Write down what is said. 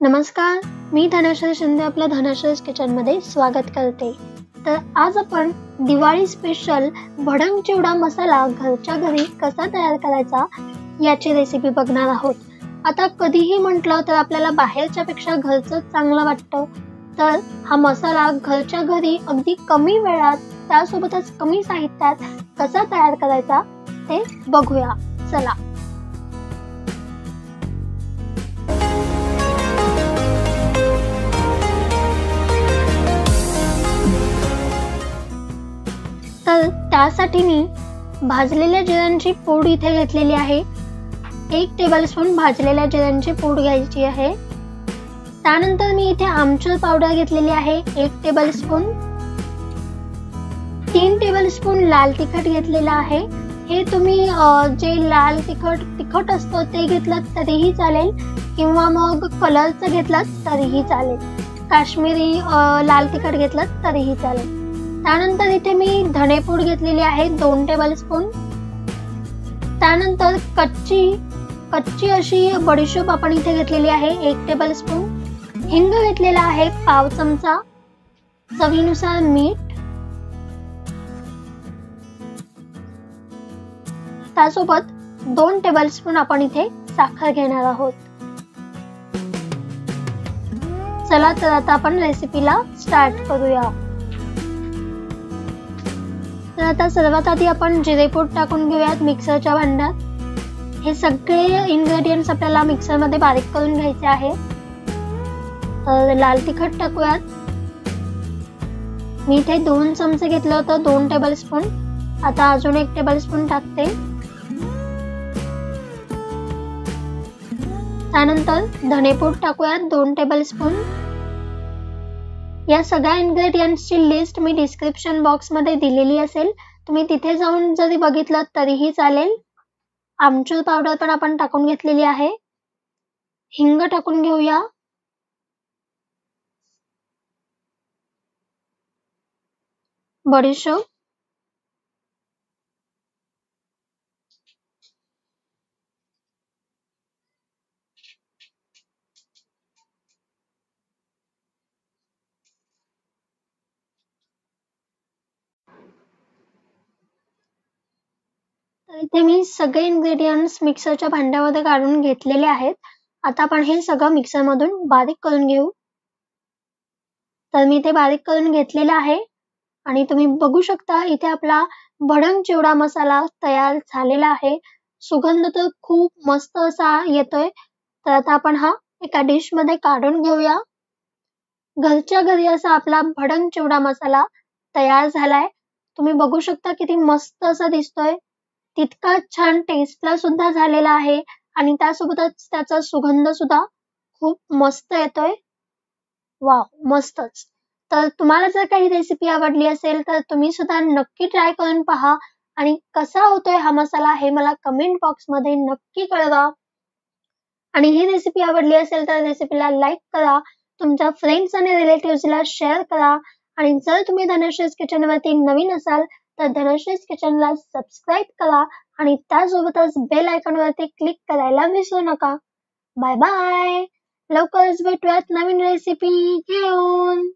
नमस्कार, मी धनश्री शिंदे आपल्या धनश्री किचनमध्ये स्वागत करते। तर आज आपण दिवाळी स्पेशल भडंग चिवडा मसाला घरच्या घरी कसा तयार करायचा याची रेसिपी बघणार आहोत। आता कधीही म्हटलं तर आपल्याला बाहेरच्या पेक्षा घरचं चांगलं वाटतं, तर हा मसाला घरच्या घरी अगदी कमी वेळात त्यासोबतच कमी साहित्यात कसा तयार करायचा ते बघूया। चला। तर त्यासाठी मी भाजलेल्या जिऱ्यांची पूड इथे घेतलेली आहे। 1 टेबलस्पून भाजलेल्या जिऱ्यांची पूड घ्यायची आहे। त्यानंतर मी इथे आमचूर पावडर घेतलेली आहे 1 टेबलस्पून। 3 टेबलस्पून लाल तिखट घेतलेला आहे। हे तुम्ही जे लाल तिखट असतं ते घेतलं तरीही चालेल किंवा मग कलरचं घेतलं तरीही चालेल, काश्मीरी लाल तिखट घेतलं तरीही चालेल। त्यानंतर इथे मी धनेपूड घेतलेली आहे 2 टेबलस्पून। त्यानंतर कच्ची अशी बडीशोप आपण इथे घेतलेली आहे 1 टेबलस्पून। हिंग घेतलेला आहे पाव चमचा। चवीनुसार मीठ। त्यासोबत 2 टेबलस्पून आपण इथे साखर घेणार आहोत। चला तर आता आपण रेसिपीला स्टार्ट करूया। तर आता सर्वात आधी आपण जिरेपूड टाकून घेऊयात मिक्सरच्या भांड्यात। हे सगळे इन्ग्रेडियंट्स आपल्याला मिक्सर मध्ये बारीक करून घ्यायचे आहे। तर लाल तिखट टाकूयात। मी इथे 2 चमचे घेतलं होतं 2 टेबलस्पून। आता अजून 1 टेबलस्पून टाकते। त्यानंतर धनेपूड टाकूयात 2 टेबलस्पून। या सगळ्या इन्ग्रेडियंट्सची लिस्ट मी डिस्क्रिप्शन बॉक्स मध्ये दिलेली असेल, तुम्ही तिथे जाऊन जरी बघितलं तरीही चालेल। आमचूर पावडर पण आपण टाकून घेतलेली आहे। हिंग टाकून घेऊया। बडीशोप, तर इथे मी सगळे इन्ग्रेडियंट्स मिक्सरच्या भांड्यामध्ये काढून घेतलेले आहेत। आता आपण हे सगळं मिक्सर मधून बारीक करून घेऊ। तर मी ते बारीक करून घेतलेलं आहे आणि तुम्ही बघू शकता इथे आपला भडंग चिवडा मसाला तयार झालेला आहे। सुगंध तर खूप मस्त असा येतोय। तर आता आपण हा एका डिश मध्ये काढून घेऊया। घरच्या घरी असा आपला भडंग चिवडा मसाला तयार झालाय। तुम्ही बघू शकता किती मस्त असा दिसतोय, तितका छान टेस्टला सुद्धा झालेला आहे आणि त्यासोबतच त्याचा सुगंध सुद्धा खूप मस्त येतोय। वाव, मस्तच। तर तुम्हाला जर काही रेसिपी आवडली असेल तर तुम्ही सुद्धा नक्की ट्राय करून पहा आणि कसा होतोय हा मसाला हे मला कमेंट बॉक्स मध्ये नक्की कळवा। आणि ही रेसिपी आवडली असेल तर रेसिपीला लाईक करा, तुमच्या फ्रेंड्स आणि रिलेटिव्हजला शेअर करा आणि जर तुम्ही धनश्रीज किचन वरती नवीन असाल तर धनश्रीज किचनला सबस्क्राइब करा आणि त्यासोबतच बेल आयकॉन वरती क्लिक करायला विसरू नका। बाय बाय, लवकरच भेटूयात नवीन रेसिपी घेऊन।